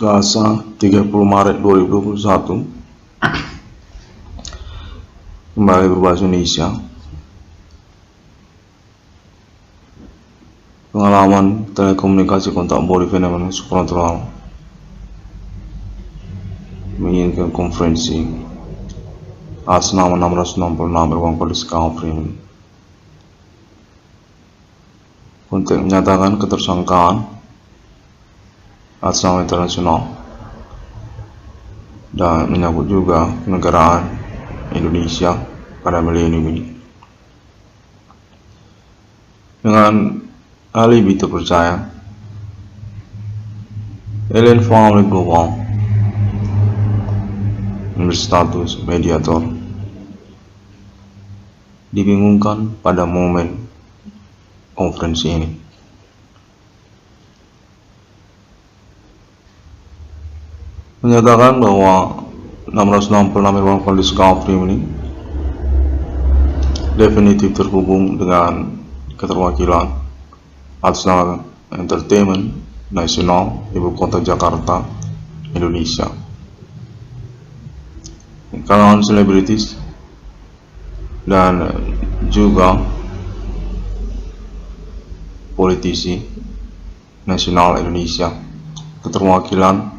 Selasa 30 Maret 2021 kembali berbahasa Indonesia. Pengalaman telekomunikasi kontak body fenomena supernatural menginginkan konferensi atas nama 666 ruang kode Discovery. Konteks menyatakan ketersangkaan atas nama internasional dan menyangkut juga kenegaraan Indonesia pada milenium ini. Dengan alibi terpercaya, Alien Family Global berstatus mediator dibingungkan pada momen konferensi ini. Menyatakan bahwa 666 ruang kode Discovery ini definitif terhubung dengan keterwakilan atas nama Entertainment Nasional Ibu Kota Jakarta, Indonesia. Kalangan selebritis dan juga politisi nasional Indonesia, keterwakilan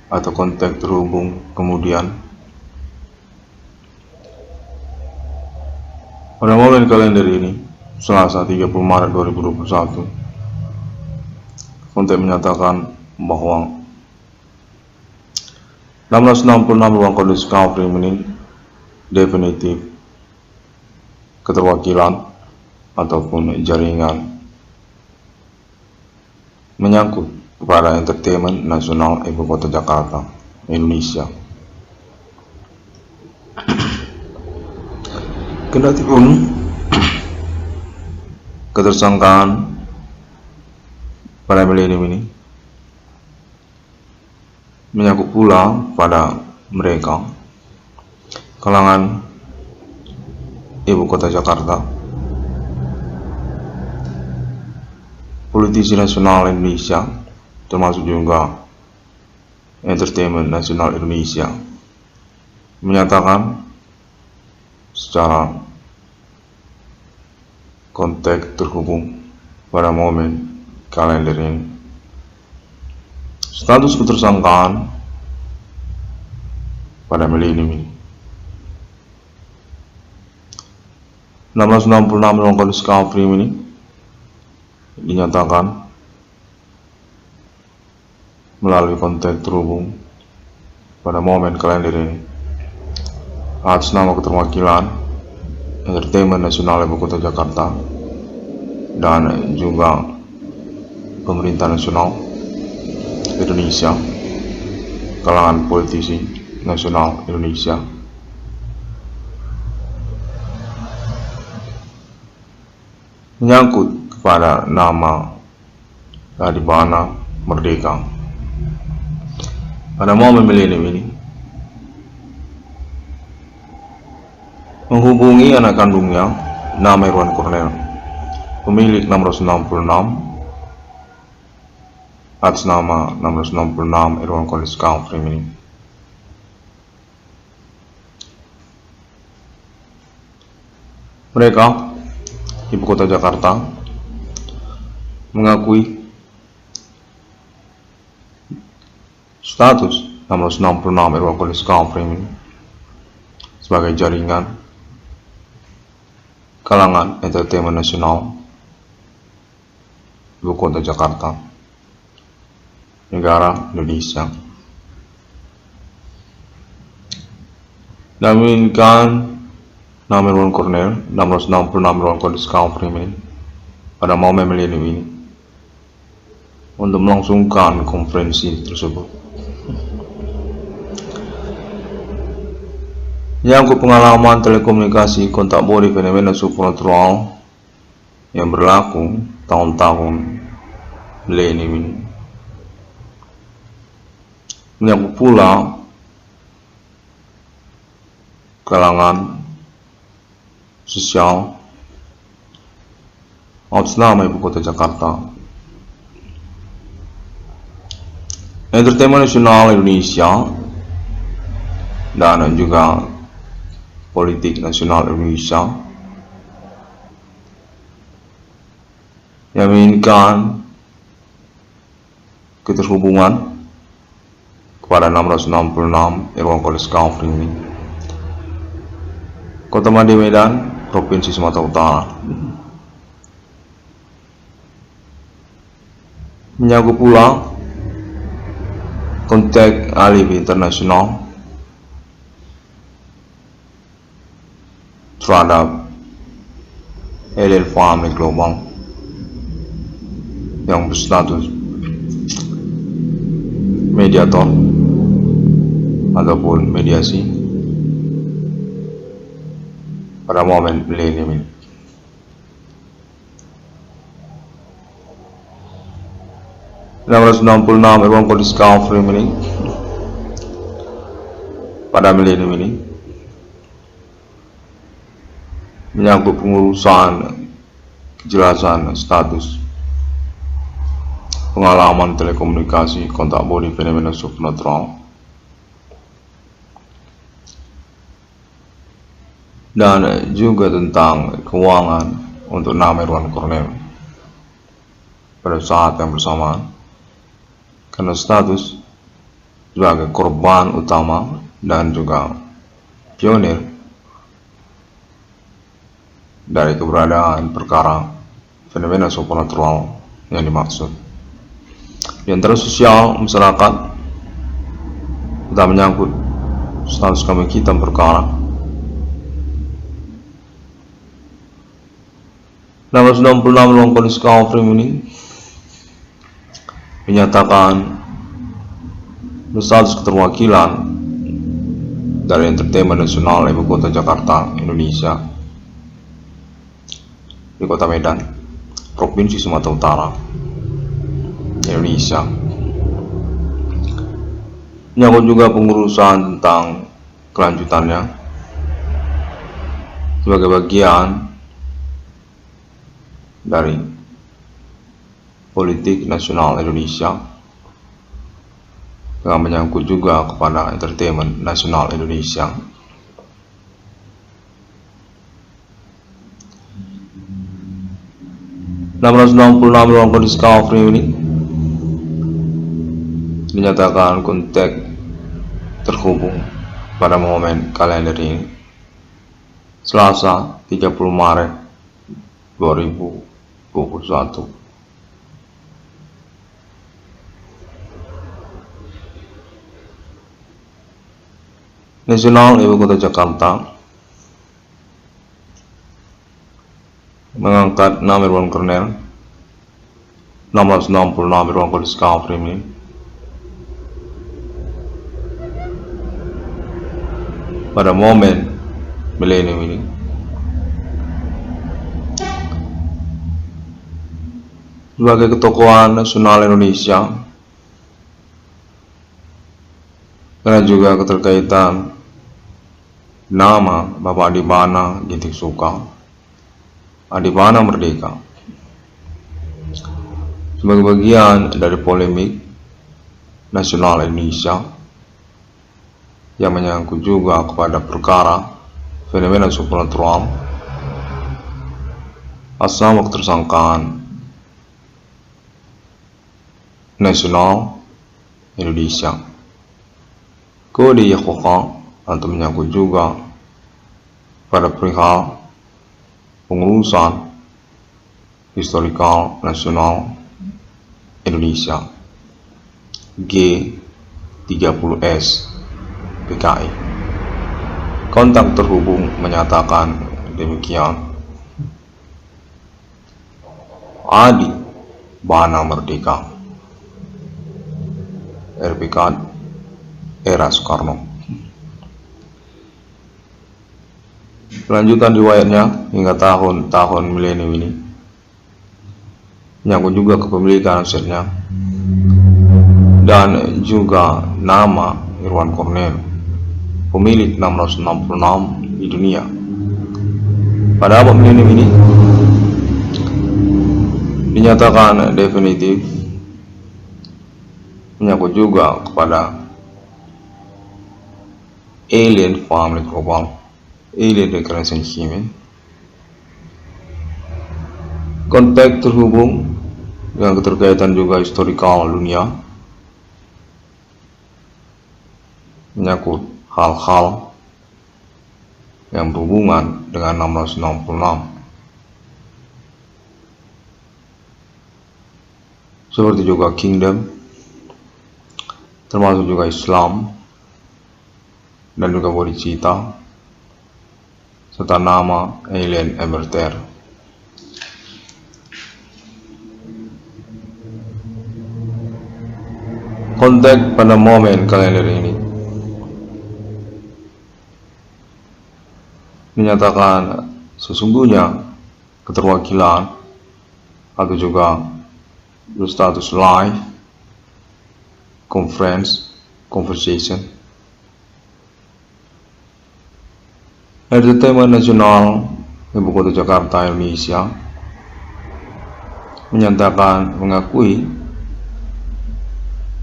atau kontak terhubung. Kemudian pada momen kalender ini, Selasa 30 Maret 2021, kontak menyatakan bahwa 666 ruang kode Discovery ini definitif keterwakilan ataupun jaringan menyangkut kepada Entertainment Nasional Ibu Kota Jakarta, Indonesia. Kendatipun ketersangkaan pada milenium ini menyangkut pula pada mereka kalangan Ibu Kota Jakarta, politisi nasional Indonesia, termasuk juga Entertainment Nasional Indonesia, menyatakan secara kontak terhubung pada momen kalender ini. Status ketersangkaan pada milenium ini. 666 ruang kode Discovery ini dinyatakan melalui kontak terhubung pada momen kalender ini atas nama keterwakilan Entertainment Nasional Ibu Kota Jakarta dan juga pemerintah nasional Indonesia, kalangan politisi nasional Indonesia, menyangkut kepada nama Adibana Merdeka. Pada momen milenium ini menghubungi anak kandungnya, nama Irwan Cornel, pemilik 666 atas nama 666 Irwan kode Discovery ini. Mereka, Ibu Kota Jakarta, mengakui status 666 Irwan kode Discovery ini sebagai jaringan kalangan Entertainment Nasional Ibu Kota Jakarta, negara Indonesia. Dan menginginkan nama Irwan Cornel 666 ruang kode Discovery ini pada momen milenium ini untuk melangsungkan konferensi tersebut. Menyangkut pengalaman telekomunikasi kontak body fenomena supernatural yang berlaku tahun-tahun milenium ini. Menyangkut pula kalangan sosial atas nama Ibu Kota Jakarta Entertainment Nasional Indonesia dan juga Politik Nasional Indonesia yang menginginkan keterhubungan kepada 666 Irwan College Counseling Kota Made Medan, Provinsi Sumatera Utara. Menyangkut pula kontak alibi internasional terhadap LL Family Global yang berstatus mediator ataupun mediasi pada momen milenium ini. Irwan College Counseling ini pada milenium ini menyangkut pengurusan kejelasan status pengalaman telekomunikasi kontak body fenomena supernatural dan juga tentang keuangan untuk nama Irwan Cornel pada saat yang bersamaan, karena status sebagai korban utama dan juga pionir dari keberadaan perkara fenomena supernatural yang dimaksud. Di antara sosial masyarakat kita menyangkut status kami kita perkara 666 Irwan College Counseling ini menyatakan berstatus keterwakilan dari Entertainment Nasional Ibu Kota Jakarta, Indonesia di Kota Medan, Provinsi Sumatera Utara, Indonesia. Menyangkut juga pengurusan tentang kelanjutannya sebagai bagian dari Politik Nasional Indonesia yang menyangkut juga kepada Entertainment Nasional Indonesia. Irwan College Counseling ini dinyatakan kontak terhubung pada momen kalender ini Selasa 30 Maret 2021. Nasional Ibu Kota Jakarta mengangkat nama Irwan Cornel 666 Irwan College Counseling ini pada momen milenium ini sebagai ketokohan nasional Indonesia, karena juga keterkaitan nama Bapak Adibana Ginting Soekarno, Adibana Merdeka, sebagai bagian dari polemik nasional Indonesia yang menyangkut juga kepada perkara fenomena supernatural asal ketersangkaan nasional Indonesia, Kode Yahova, atau menyangkut juga pada perihal pengurusan historikal nasional Indonesia G30S PKI. Kontak terhubung menyatakan demikian. Adi Bana Merdeka RPK era Soekarno. Kelanjutan riwayatnya hingga tahun milenium ini menyangkut juga kepemilikan asetnya dan juga nama Irwan Cornel, pemilik 666 di dunia. Pada abad milenium ini dinyatakan definitif menyangkut juga kepada alien family global, alien recurrence human. Konteks terhubung dengan keterkaitan juga historikal dunia, menyangkut hal-hal yang berhubungan dengan 666, seperti juga kingdom, termasuk juga Islam, dan juga bodhicitta, serta nama alien emerter. Konteks pada momen kalender ini menyatakan sesungguhnya keterwakilan atau juga berstatus live conversation Entertainment Nasional Ibu Kota Jakarta Indonesia menyatakan mengakui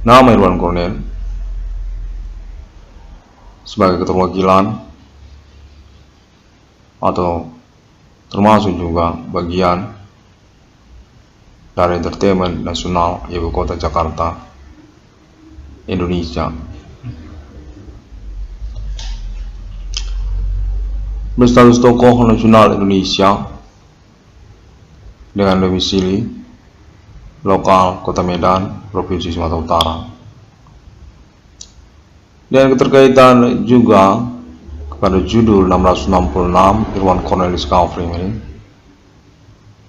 nama Irwan Cornel sebagai keterwakilan atau termasuk juga bagian dari Entertainment Nasional Ibu Kota Jakarta Indonesia. Berstatus tokoh nasional Indonesia dengan domisili lokal Kota Medan, Provinsi Sumatera Utara. Dan keterkaitan juga kepada judul 666 Irwan Cornel Discovery ini,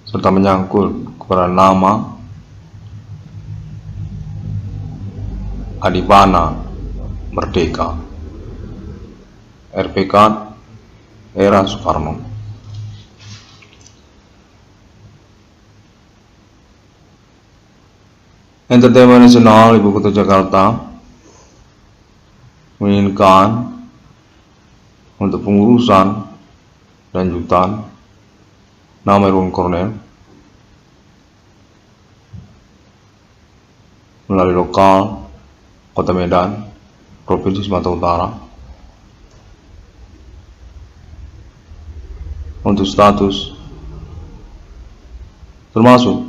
serta menyangkut kepada nama Adipana Merdeka RPK era Soekarno. Entertainment Nasional Ibu Kota Jakarta menginginkan untuk pengurusan lanjutan nama Irwan Cornel melalui lokal Kota Medan, Provinsi Sumatera Utara, untuk status termasuk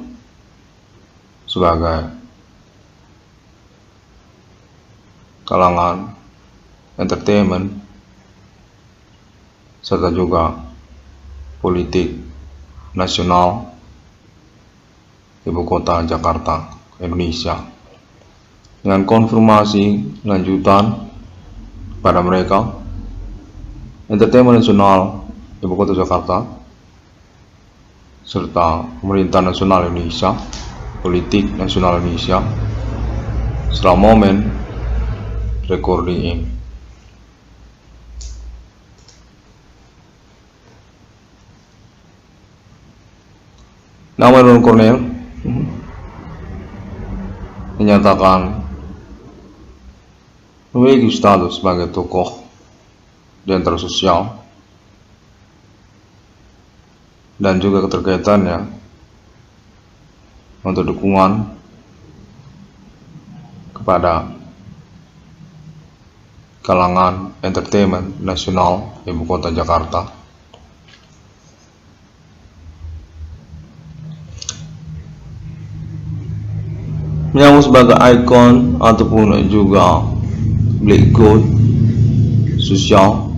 sebagai kalangan entertainment serta juga politik nasional Ibu Kota Jakarta Indonesia, dengan konfirmasi lanjutan pada mereka Entertainment Nasional Ibu Kota Jakarta serta Pemerintah Nasional Indonesia, Politik Nasional Indonesia setelah momen recording ini. Nama Irwan Cornel menyatakan memiliki status sebagai tokoh di antara sosial dan juga keterkaitannya untuk dukungan kepada kalangan entertainment nasional Ibu Kota Jakarta. Menyambut sebagai ikon ataupun juga black gold sosial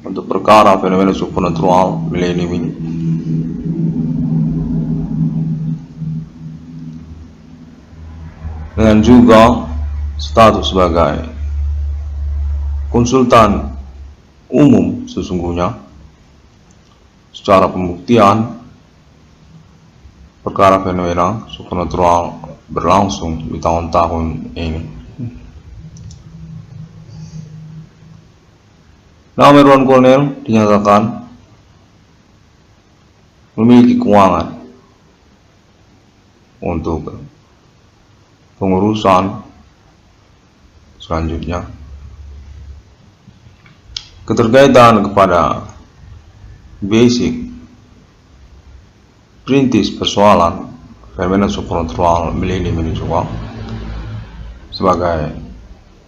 untuk perkara fenomena supernatural milenium ini. Dengan juga status sebagai konsultan umum sesungguhnya secara pembuktian perkara fenomena supernatural berlangsung di tahun-tahun ini. Nama Irwan Cornel dinyatakan memiliki keuangan untuk pengurusan selanjutnya. Keterkaitan kepada basic perintis persoalan fenomena supernatural milenium ini juga sebagai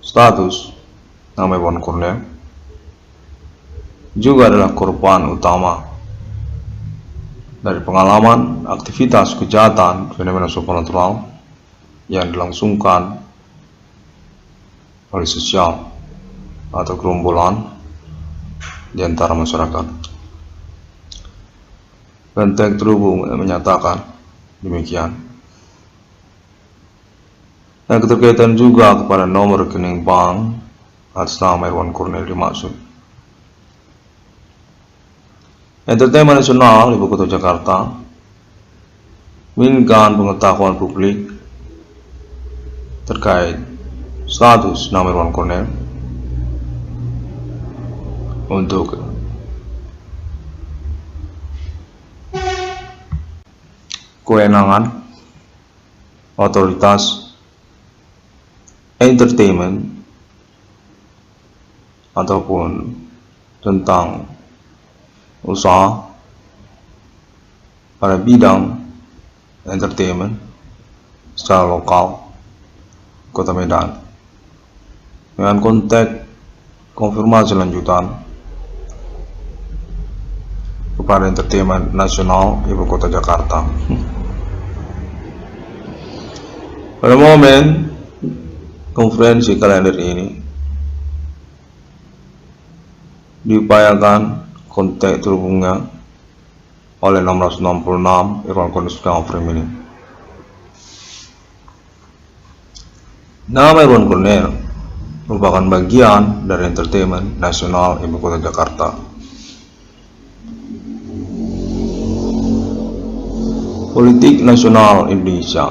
status nama Irwan Cornell juga adalah korban utama dari pengalaman aktivitas kejahatan fenomena supernatural yang dilangsungkan oleh sosial atau gerombolan di antara masyarakat. Konteks terhubung menyatakan demikian. Dan keterkaitan juga kepada nomor rekening bank atas nama Irwan Cornell dimaksud. Entertainment Nasional Ibu Kota Jakarta menginginkan pengetahuan publik terkait status nama Irwan Cornell untuk kewenangan otoritas entertainment ataupun tentang usaha pada bidang entertainment secara lokal Kota Medan dengan konteks konfirmasi lanjutan kepada Entertainment Nasional Ibu Kota Jakarta. Pada momen konferensi kalender ini diupayakan konteks terhubungnya oleh 666 Irwan Cornell Frame ini. Nama Irwan Cornell merupakan bagian dari Entertainment Nasional Ibu Kota Jakarta. Politik nasional Indonesia.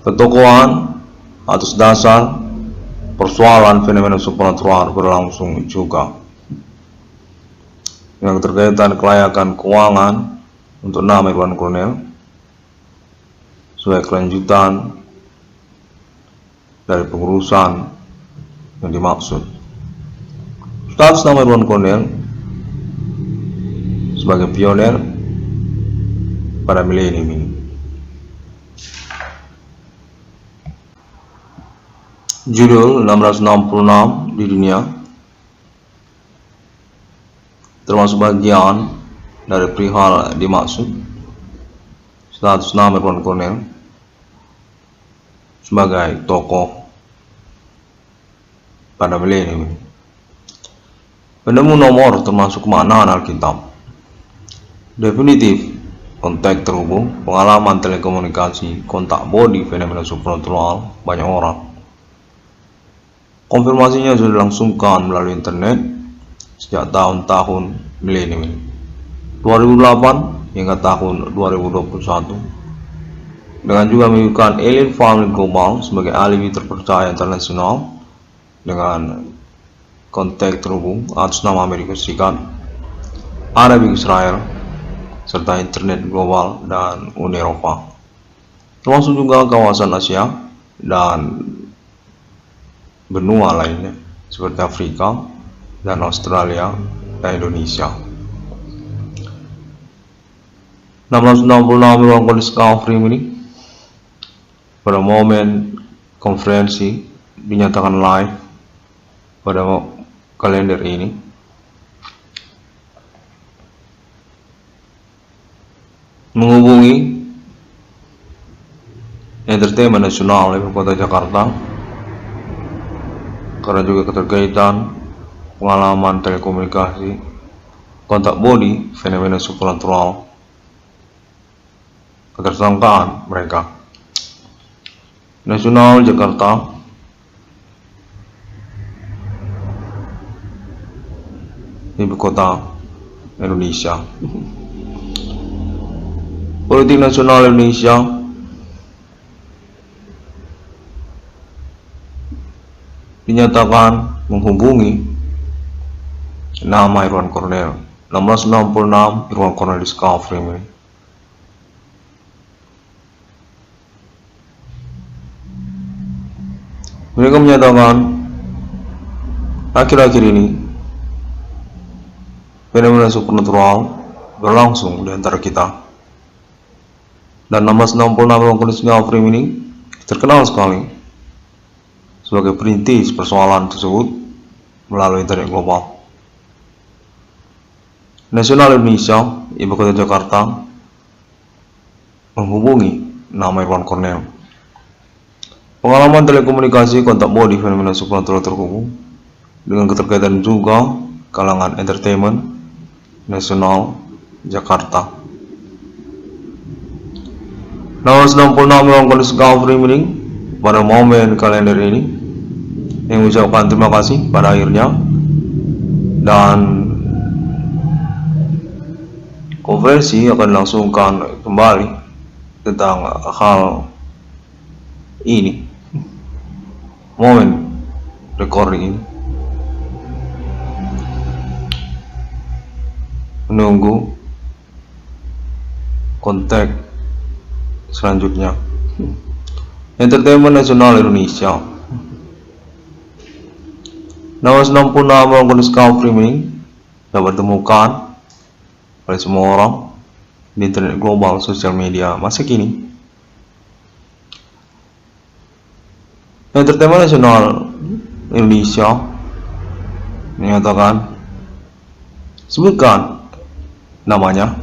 Ketokohan atas dasar persoalan fenomena supernatural berlangsung juga yang terkaitan kelayakan keuangan untuk nama Irwan Cornell sebagai kelanjutan dari pengurusan yang dimaksud. Status nama Irwan Cornell sebagai pionir pada milenium ini. Judul 666 di dunia termasuk bagian dari perihal dimaksud. Status nama Irwan Cornell sebagai tokoh pada milenium ini. Penemu nomor termasuk kemaknaan Alkitab. Definitif konteks terhubung, pengalaman telekomunikasi, kontak body, fenomena supernatural, banyak orang. Konfirmasinya sudah dilangsungkan melalui internet sejak tahun-tahun milenium ini. 2008 hingga tahun 2021. Dengan juga menunjukkan Alien Family Global sebagai alibi terpercaya internasional dengan konteks terhubung atas nama Amerika Serikat, Arab Israel, serta internet global dan Uni Eropa, termasuk juga kawasan Asia dan benua lainnya seperti Afrika dan Australia dan Indonesia. 666 Irwan Cornell Frame ini pada momen konferensi dinyatakan live pada kalender ini. Menghubungi Entertainment Nasional Ibu Kota Jakarta karena juga keterkaitan pengalaman telekomunikasi, kontak body, fenomena supernatural, ketersangkaan mereka. Nasional Jakarta Ibu Kota Indonesia. Politik nasional Indonesia dinyatakan menghubungi nama Irwan Cornell 666 Irwan Cornell Discovery. Mereka menyatakan akhir-akhir ini fenomena supernatural berlangsung di antara kita. Dan 666 Irwan Cornell Discovery ini terkenal sekali sebagai perintis persoalan tersebut melalui internet global. Nasional Indonesia, Ibu Kota Jakarta, menghubungi nama Irwan Cornel. Pengalaman telekomunikasi kontak body fenomena supernatural terhubung dengan keterkaitan juga kalangan entertainment nasional Jakarta. Nomor 96 melakukan discovery meaning pada momen kalender ini, yang mengucapkan terima kasih pada akhirnya, dan konversi akan dilangsungkan kembali tentang hal ini, momen recording ini. Menunggu kontak selanjutnya. Entertainment Nasional Indonesia. Nomor 66 melakukan discovery meaning dapat ditemukan oleh semua orang di internet global sosial media masa kini. Entertainment Nasional Indonesia menyatakan, sebutkan namanya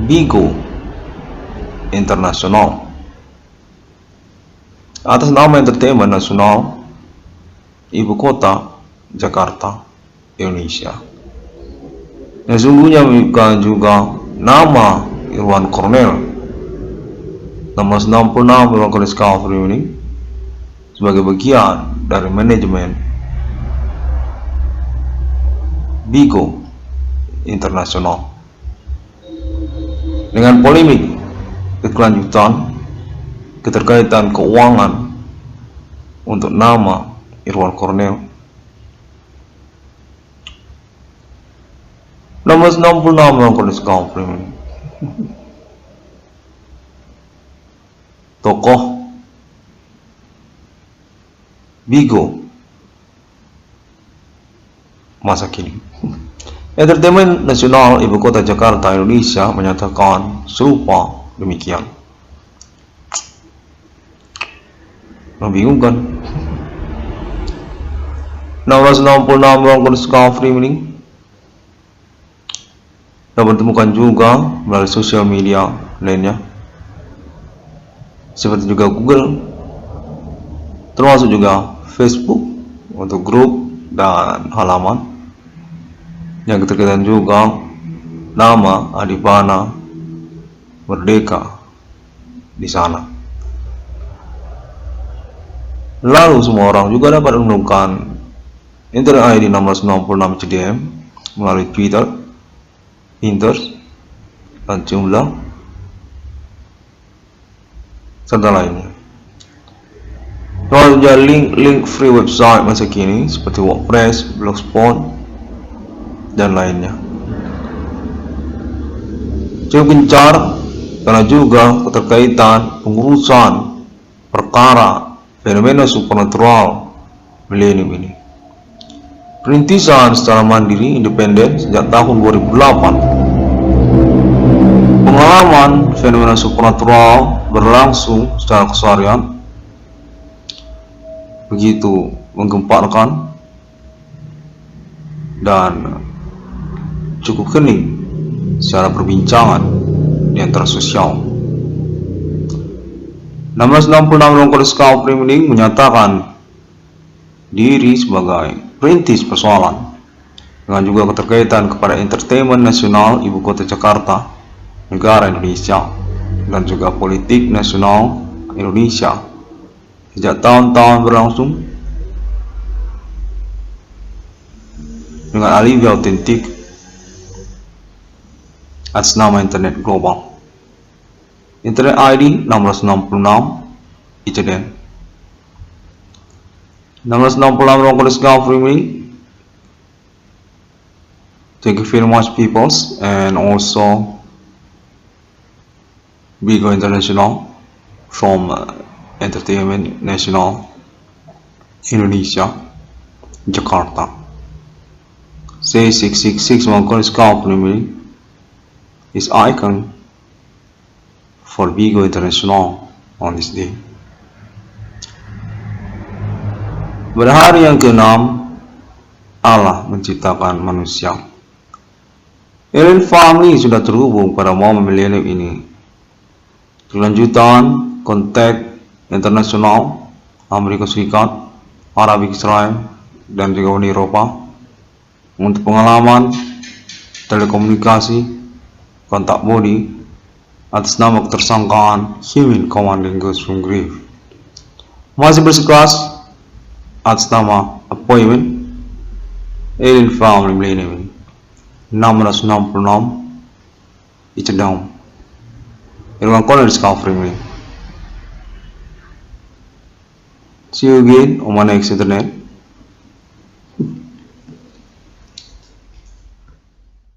Bigo Internasional atas nama Entertainment Nasional Ibu Kota Jakarta, Indonesia. Yang sungguhnya bukan juga nama Irwan Cornel. Nomor 66 melakukan discovery ini sebagai bagian dari manajemen Bigo Internasional. Dengan polemik berkelanjutan keterkaitan keuangan untuk nama Irwan Cornel. Nomor 66 melakukan discovery. Tokoh Bigo masa kini. Entertainment Nasional Ibu Kota Jakarta, Indonesia menyatakan serupa demikian. Membingungkan. Nomor 66 melakukan discovery meaning dapat ditemukan juga melalui sosial media lainnya seperti juga Google, termasuk juga Facebook untuk grup dan halaman, yang keterkaitan juga nama Adipana Merdeka di sana. Lalu semua orang juga dapat menemukan internet ID nomor 96 CDM melalui Twitter, Pinterest, dan jumlah serta lainnya. Lalu juga link free website masa kini seperti WordPress, Blogspot, dan lainnya. Cukup gencar karena juga keterkaitan pengurusan perkara fenomena supernatural milenium ini. Perintisan secara mandiri independen sejak tahun 2008. Pengalaman fenomena supernatural berlangsung secara keseharian begitu menggemparkan dan cukup hening secara perbincangan di antara sosial. 666 Longkor Discovery Meeting menyatakan diri sebagai perintis persoalan dengan juga keterkaitan kepada Entertainment Nasional Ibu Kota Jakarta, negara Indonesia, dan juga politik nasional Indonesia sejak tahun-tahun berlangsung dengan alibi autentik atas nama internet global. Internet ID 666 ICDN. 666 Longkor Discovery Meeting. Thank you very much, peoples, and also Bigo International from Entertainment Nasional Indonesia, Jakarta. C666 Longkor Discovery Meeting is icon for Bigo International on this day. Pada hari yang ke-6, Allah menciptakan manusia. Alien Family sudah terhubung pada momen milenium ini. Kelanjutan kontak internasional Amerika Serikat, Arab Israel, dan juga Uni Eropa untuk pengalaman telekomunikasi kontak body atas nama ketersangkaan Human Commanding Ghost from Grave. Masih bersikeras atas nama Appointment Alien Family Millennium 666 Icedam Irwan Corner Discovery me. See you again on my next internet.